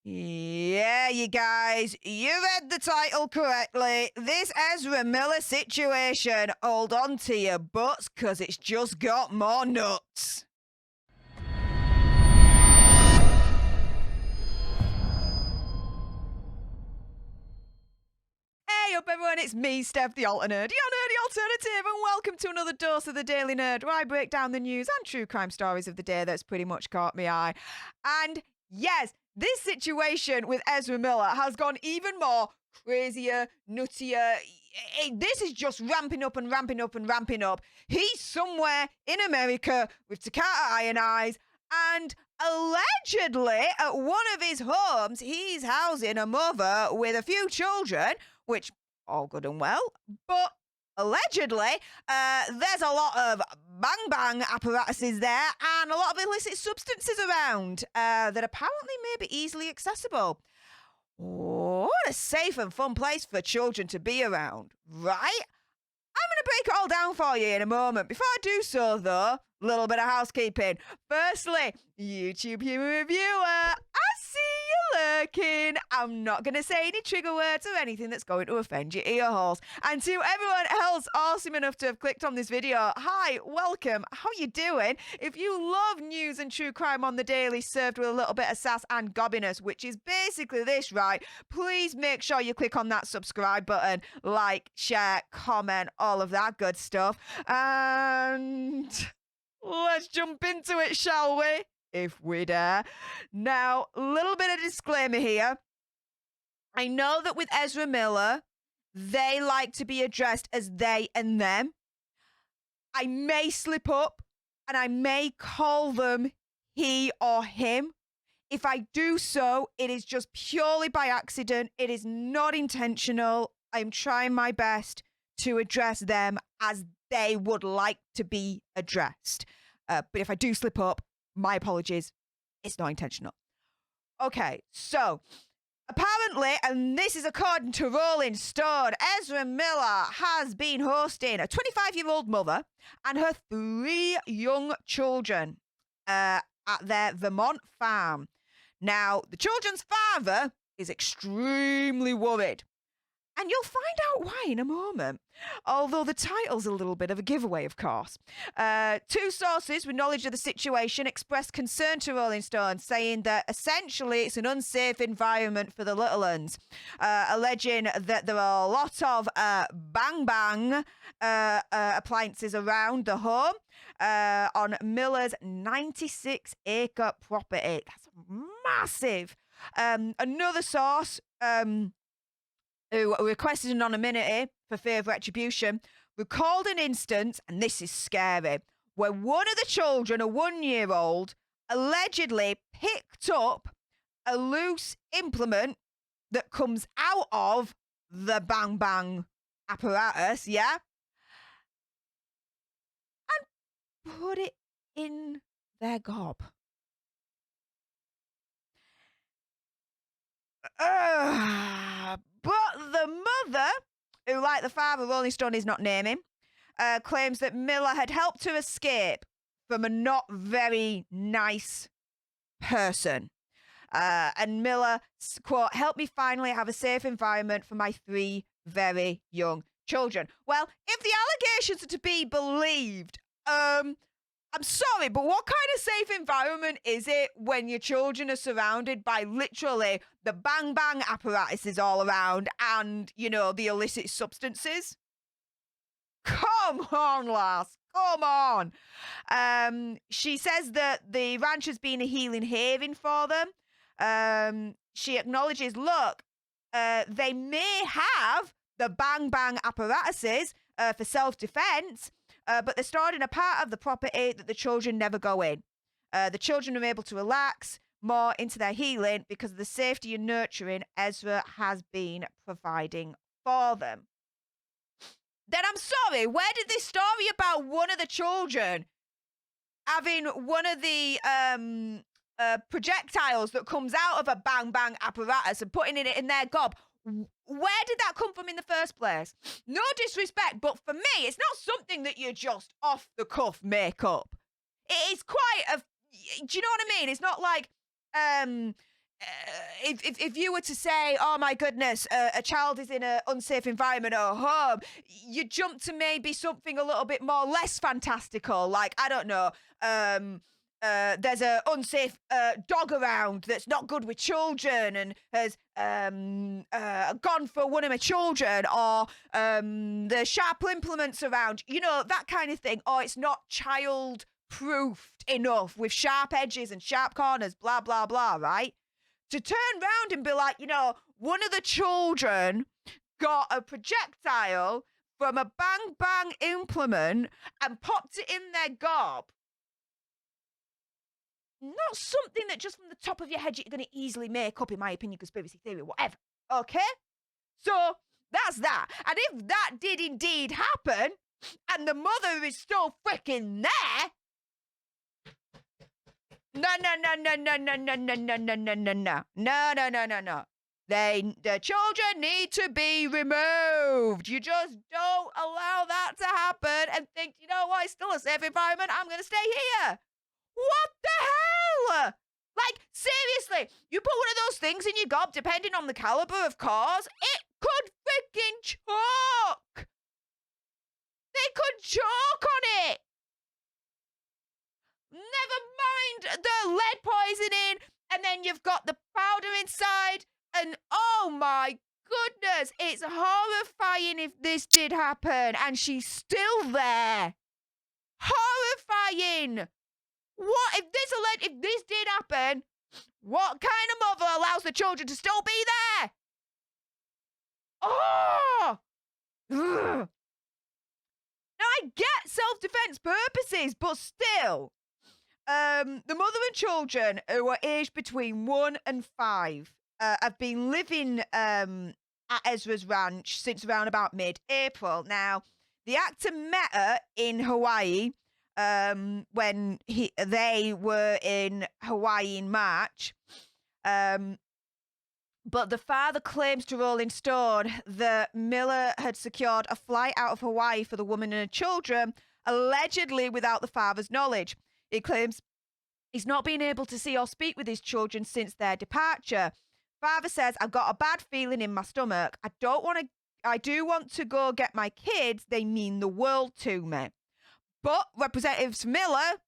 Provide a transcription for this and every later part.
Yeah, you guys, you read the title correctly. This Ezra Miller situation, hold on to your butts, 'cause it's just got more nuts. Hey up everyone, it's me, Stef, the Alter Nerd, your nerdy alternative, and welcome to another dose of the Daily Nerd, where I break down the news and true crime stories of the day that's pretty much caught my eye. And yes, this situation with Ezra Miller has gone even more crazier, nuttier. This is just ramping up and ramping up and ramping up. He's somewhere in America with Takata Iron Eyes, and allegedly at one of his homes, he's housing a mother with a few children, which all good and well, but allegedly, there's a lot of bang apparatuses there and a lot of illicit substances around that apparently may be easily accessible. What a safe and fun place for children to be around, right? I'm going to break it all down for you in a moment. Before I do so, though, a little bit of housekeeping. Firstly, YouTube human reviewer, I see you lurking. I'm not going to say any trigger words or anything that's going to offend your ear holes. And to everyone else awesome enough to have clicked on this video, hi, welcome, how you doing? If you love news and true crime on the daily served with a little bit of sass and gobbiness, which is basically this, right? Please make sure you click on that subscribe button, like, share, comment, all of that good stuff. And let's jump into it, shall we? If we dare. Now, a little bit of disclaimer here. I know that with Ezra Miller, they like to be addressed as they and them. I may slip up and I may call them he or him. If I do so, it is just purely by accident. It is not intentional. I'm trying my best to address them as they would like to be addressed. But if I do slip up, my apologies. It's not intentional. Okay, so apparently, and this is according to Rolling Stone, Ezra Miller has been hosting a 25-year-old mother and her 3 young children at their Vermont farm. Now, the children's father is extremely worried. And you'll find out why in a moment. Although the title's a little bit of a giveaway, of course. 2 sources with knowledge of the situation expressed concern to Rolling Stone, saying that essentially it's an unsafe environment for the little uns, alleging that there are a lot of bang appliances around the home on Miller's 96-acre property. That's massive. Another source, who requested anonymity for fear of retribution, recalled an instance, and this is scary, where one of the children, a 1-year-old, allegedly picked up a loose implement that comes out of the bang apparatus, yeah? And put it in their gob. But the mother, who, like the father, Rolling Stone is not naming, claims that Miller had helped her escape from a not very nice person. And Miller, quote, helped me finally have a safe environment for my 3 very young children. Well, if the allegations are to be believed, I'm sorry, but what kind of safe environment is it when your children are surrounded by literally the bang apparatuses all around and, you know, the illicit substances? Come on, lass. Come on. She says that the ranch has been a healing haven for them. She acknowledges, look, they may have the bang apparatuses for self-defense, but they're stored in a part of the property that the children never go in. The children are able to relax more into their healing because of the safety and nurturing Ezra has been providing for them. Then I'm sorry, where did this story about one of the children having one of the projectiles that comes out of a bang apparatus and putting it in their gob, where did that come from in the first place? No disrespect, but for me, it's not something that you just off the cuff make up. It is quite a, do you know what I mean? It's not like if you were to say, oh my goodness, a child is in an unsafe environment at home, you jump to maybe something a little bit more less fantastical, like, I don't know, there's an unsafe dog around that's not good with children and has gone for one of my children, or there's sharp implements around, that kind of thing, or it's not child-proofed enough with sharp edges and sharp corners, blah, blah, blah, right? To turn round and be like, one of the children got a projectile from a bang bang implement and popped it in their gob. Not something that just from the top of your head you're going to easily make up, in my opinion, conspiracy theory, whatever. Okay? So that's that. And if that did indeed happen, and the mother is still freaking there, no. The children need to be removed. You just don't allow that to happen and think, you know what, it's still a safe environment, I'm going to stay here. What the hell? Like, seriously, you put one of those things in your gob, depending on the caliber of cars, it could freaking choke. They could choke on it. Never mind the lead poisoning, and then you've got the powder inside, and oh my goodness, it's horrifying if this did happen, and she's still there. Horrifying. What if this did happen? What kind of mother allows the children to still be there? Oh! Ugh. Now, I get self-defense purposes, but still, the mother and children who are aged between 1 and 5 have been living at Ezra's ranch since around about mid-April. Now, the actor met her in Hawaii when they were in Hawaii in March. But the father claims to Rolling Stone that Miller had secured a flight out of Hawaii for the woman and her children, allegedly without the father's knowledge. He claims he's not been able to see or speak with his children since their departure. Father says, I've got a bad feeling in my stomach. I do want to go get my kids. They mean the world to me. But Representative Miller,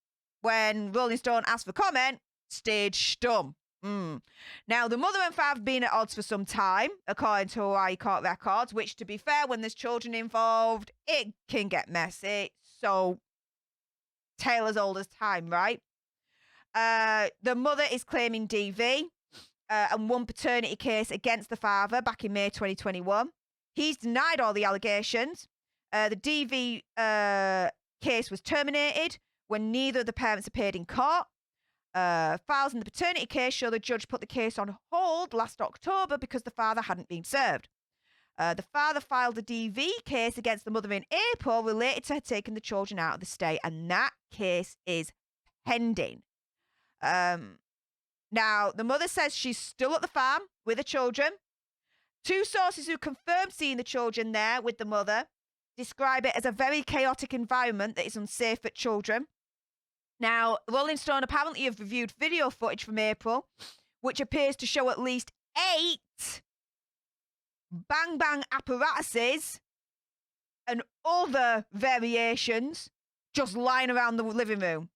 when Rolling Stone asked for comment, stayed stum. Now, the mother and father have been at odds for some time, according to Hawaii court records, which, to be fair, when there's children involved, it can get messy. So, tale as old as time, right? The mother is claiming DV and won paternity case against the father back in May 2021. He's denied all the allegations. The DV case was terminated when neither of the parents appeared in court. Files in the paternity case show the judge put the case on hold last October because the father hadn't been served. The father filed a DV case against the mother in April related to her taking the children out of the state, and that case is pending. Now, the mother says she's still at the farm with the children. Two sources who confirmed seeing the children there with the mother describe it as a very chaotic environment that is unsafe for children. Now, Rolling Stone apparently have reviewed video footage from April, which appears to show at least 8 bang-bang apparatuses and other variations just lying around the living room.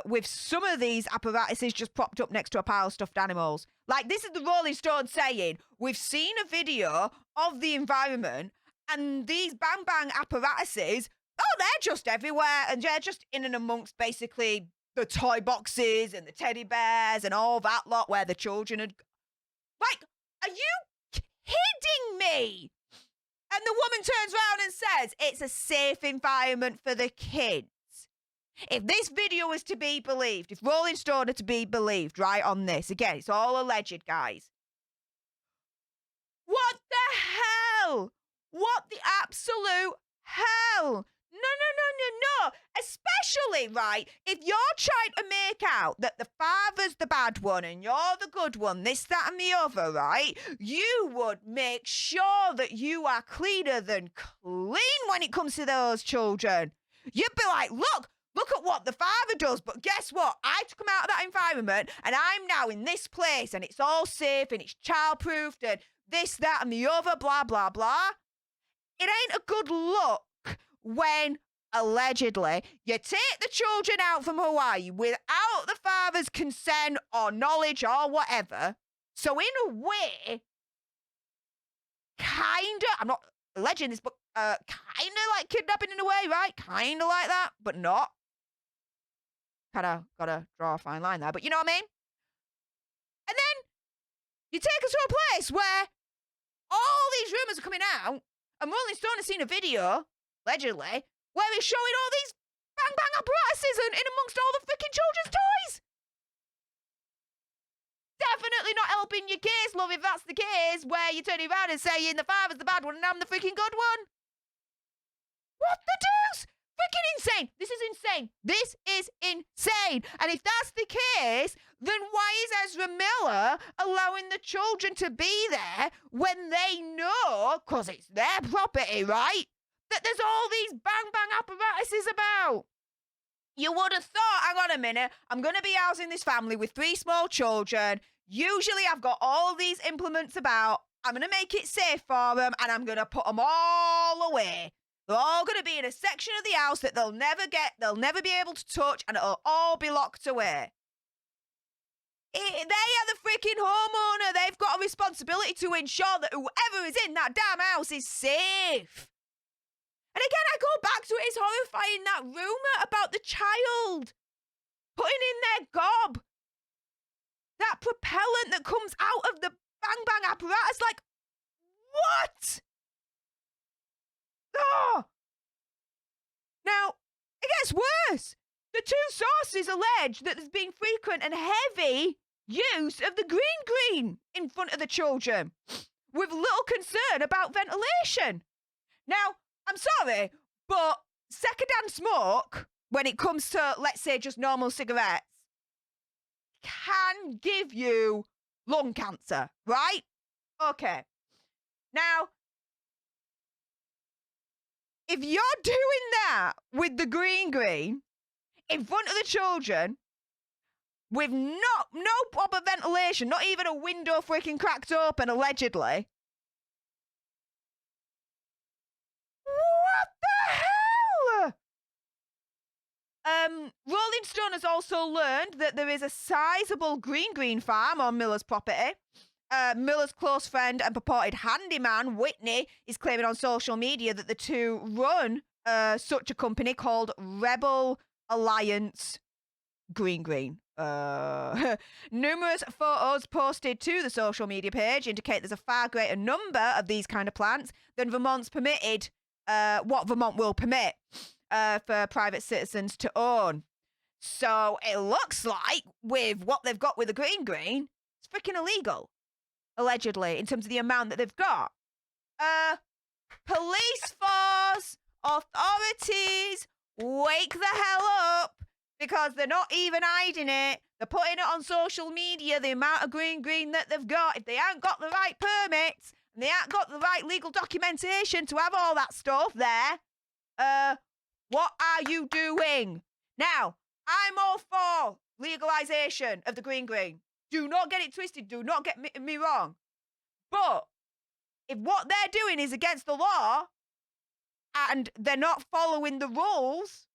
With some of these apparatuses just propped up next to a pile of stuffed animals. Like, this is the Rolling Stone saying, we've seen a video of the environment, and these bang-bang apparatuses, oh, they're just everywhere, and they're just in and amongst basically the toy boxes and the teddy bears and all that lot where the children had... Like, are you kidding me? And the woman turns around and says, it's a safe environment for the kids. If this video is to be believed, if Rolling Stone are to be believed, right, on this, again, it's all alleged, guys. What the hell? What the absolute hell? No. Especially, right, if you're trying to make out that the father's the bad one and you're the good one, this, that, and the other, right, you would make sure that you are cleaner than clean when it comes to those children. You'd be like, look, Look at what the father does. But guess what? I took him out of that environment and I'm now in this place and it's all safe and it's childproofed and this, that, and the other, blah, blah, blah. It ain't a good look when allegedly you take the children out from Hawaii without the father's consent or knowledge or whatever. So in a way, kinda, I'm not alleging this, but kinda like kidnapping in a way, right? Kinda like that, but not. Kinda gotta draw a fine line there, but you know what I mean? And then you take us to a place where all these rumours are coming out, and Rolling Stone has seen a video, allegedly, where it's showing all these bang bang apparatuses in amongst all the freaking children's toys. Definitely not helping your case, love, if that's the case, where you're turning around and saying the father's the bad one and I'm the freaking good one. What the deuce? Freaking insane. This is insane. This is insane. And if that's the case, then why is Ezra Miller allowing the children to be there when they know, because it's their property, right, that there's all these bang bang apparatuses about? You would have thought, hang on a minute, I'm going to be housing this family with 3 small children. Usually I've got all these implements about. I'm going to make it safe for them and I'm going to put them all away. They're all going to be in a section of the house that they'll never be able to touch, and it'll all be locked away. They are the freaking homeowner. They've got a responsibility to ensure that whoever is in that damn house is safe. And again, I go back to it. It's horrifying, that rumour about the child putting in their gob. That propellant that comes out of the bang bang apparatus. Like, what? Oh! Now, it gets worse. The 2 sources allege that there's been frequent and heavy use of the green in front of the children, with little concern about ventilation. Now, I'm sorry, but secondhand smoke, when it comes to, let's say, just normal cigarettes, can give you lung cancer, right? Okay. Now, if you're doing that with the green in front of the children, with no proper ventilation, not even a window freaking cracked open, allegedly, what the hell? Rolling Stone has also learned that there is a sizable green farm on Miller's property. Miller's close friend and purported handyman, Whitney, is claiming on social media that the two run such a company called Rebel Alliance Green. Numerous photos posted to the social media page indicate there's a far greater number of these kind of plants than Vermont's permitted, what Vermont will permit for private citizens to own. So it looks like with what they've got with the green, it's freaking illegal, allegedly, in terms of the amount that they've got. Police force, authorities, wake the hell up, because they're not even hiding it. They're putting it on social media, the amount of green that they've got. If they haven't got the right permits and they haven't got the right legal documentation to have all that stuff there, what are you doing? Now, I'm all for legalization of the green. Do not get it twisted. Do not get me wrong. But if what they're doing is against the law and they're not following the rules,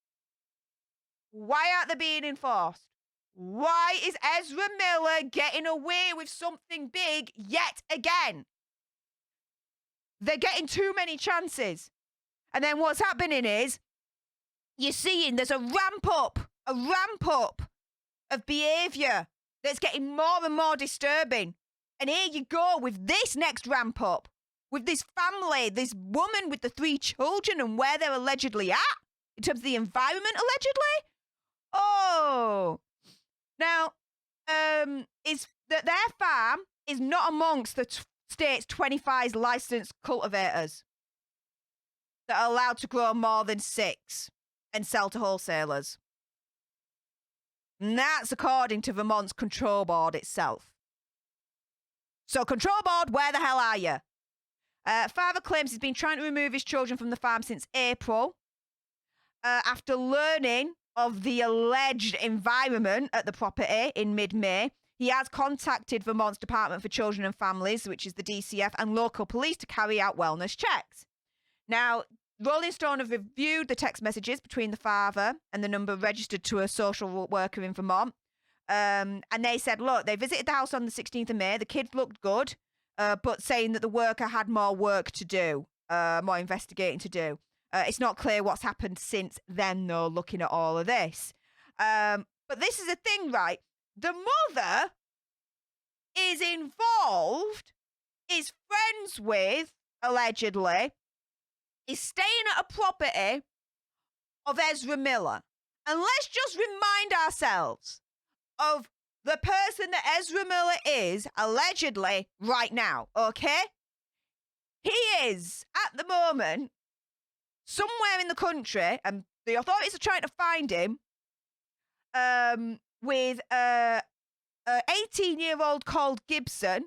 why aren't they being enforced? Why is Ezra Miller getting away with something big yet again? They're getting too many chances. And then what's happening is you're seeing there's a ramp up of behaviour that's getting more and more disturbing. And here you go with this next ramp up, with this family, this woman with the 3 children and where they're allegedly at, in terms of the environment, allegedly. Oh. Now, is that their farm is not amongst the state's 25 licensed cultivators that are allowed to grow more than 6 and sell to wholesalers. And that's according to Vermont's control board itself. So, control board, where the hell are you? Father claims he's been trying to remove his children from the farm since April. After learning of the alleged environment at the property in mid-May, he has contacted Vermont's Department for Children and Families, which is the DCF, and local police to carry out wellness checks. Now, Rolling Stone have reviewed the text messages between the father and the number registered to a social worker in Vermont. And they said, look, they visited the house on the 16th of May. The kids looked good, but saying that the worker had more work to do, more investigating to do. It's not clear what's happened since then, though, looking at all of this. But this is the thing, right? The mother is involved, is friends with, allegedly, is staying at a property of Ezra Miller. And let's just remind ourselves of the person that Ezra Miller is, allegedly, right now, okay? He is, at the moment, somewhere in the country, and the authorities are trying to find him, with a 18-year-old called Gibson,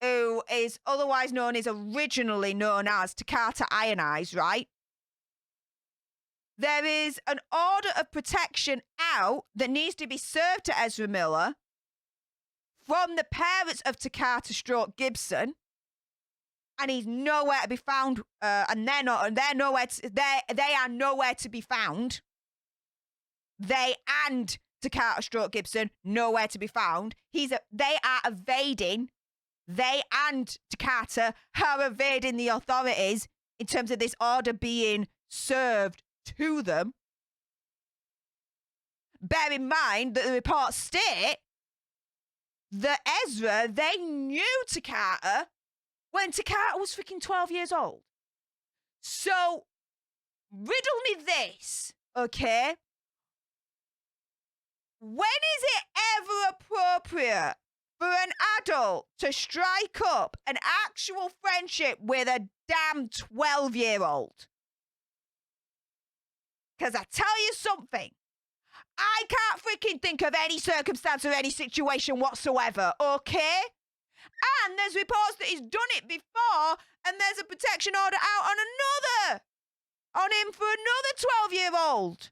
who is otherwise originally known as Takata Ionized, right? There is an order of protection out that needs to be served to Ezra Miller from the parents of Takata Stroke Gibson, and he's nowhere to be found. And they are nowhere to be found. They and Takata Stroke Gibson nowhere to be found. They are evading. They and Takata are evading the authorities in terms of this order being served to them. Bear in mind that the reports state that Ezra, they knew Takata when Takata was freaking 12 years old. So, riddle me this, okay? When is it ever appropriate for an adult to strike up an actual friendship with a damn 12-year-old? Because I tell you something, I can't freaking think of any circumstance or any situation whatsoever, okay? And there's reports that he's done it before, and there's a protection order out on him for another 12-year-old.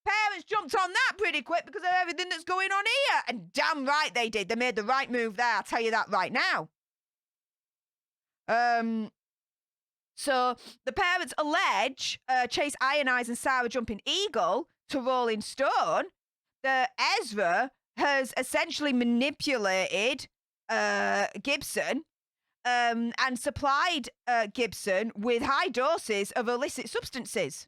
Parents jumped on that pretty quick because of everything that's going on here. And damn right they did. They made the right move there. I'll tell you that right now. So the parents allege Chase Ionized and Sarah Jumping Eagle to Rolling Stone that Ezra has essentially manipulated Gibson and supplied Gibson with high doses of illicit substances.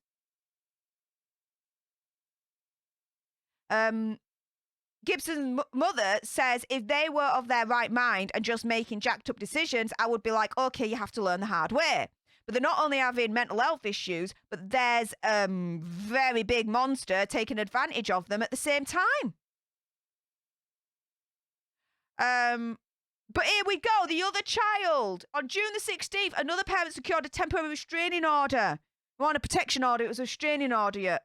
Gibson's mother says if they were of their right mind and just making jacked up decisions, I would be like, okay, you have to learn the hard way. But they're not only having mental health issues, but there's a very big monster taking advantage of them at the same time. But here we go. The other child. On June the 16th, another parent secured a temporary restraining order. On a protection order, it was a restraining order,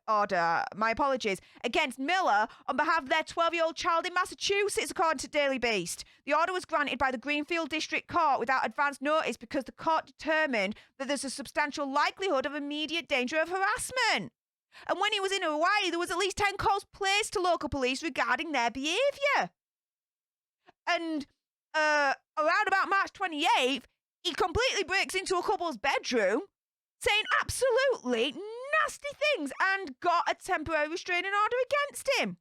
my apologies, against Miller on behalf of their 12-year-old child in Massachusetts, according to Daily Beast. The order was granted by the Greenfield District Court without advance notice because the court determined that there's a substantial likelihood of immediate danger of harassment. And when he was in Hawaii, there was at least 10 calls placed to local police regarding their behaviour. And around about March 28th, he completely breaks into a couple's bedroom, saying absolutely nasty things and got a temporary restraining order against him.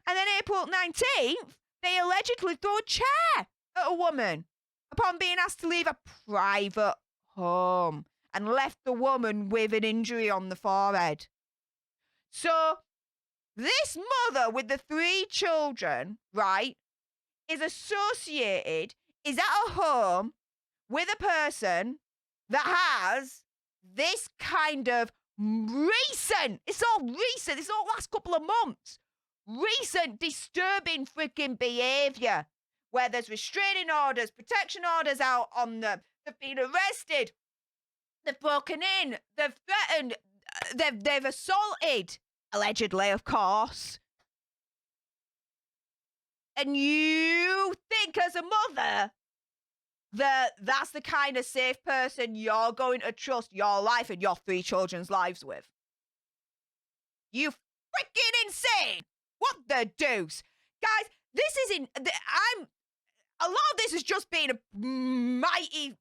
And then April 19th, they allegedly threw a chair at a woman upon being asked to leave a private home and left the woman with an injury on the forehead. So this mother with the 3 children, right, is associated, is at a home with a person that has this kind of recent, it's all last couple of months, recent disturbing freaking behaviour where there's restraining orders, protection orders out on them, they've been arrested, they've broken in, they've threatened, they've assaulted, allegedly, of course. And you think as a mother that's the kind of safe person you're going to trust your life and your 3 children's lives with. You freaking insane! What the deuce? Guys, this is a lot of this has just been a mighty,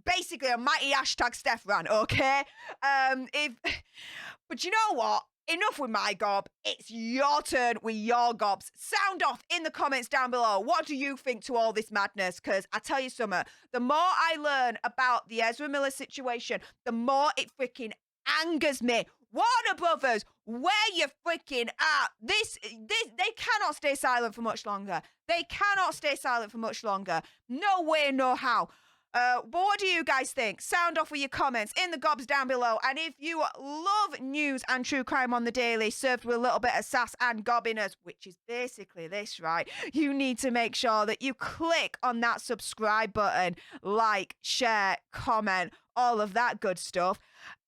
basically a mighty hashtag Stef rant, okay? But you know what? Enough with my gob. It's your turn with your gobs. Sound off in the comments down below. What do you think to all this madness? Because I tell you something, the more I learn about the Ezra Miller situation, the more it freaking angers me. Warner Brothers, where you freaking at? They cannot stay silent for much longer. They cannot stay silent for much longer. No way, no how. But what do you guys think? Sound off with your comments in the gobs down below. And if you love news and true crime on the daily, served with a little bit of sass and gobbiness, which is basically this, right? You need to make sure that you click on that subscribe button, like, share, comment, all of that good stuff.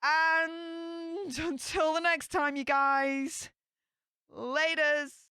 And until the next time, you guys, laters.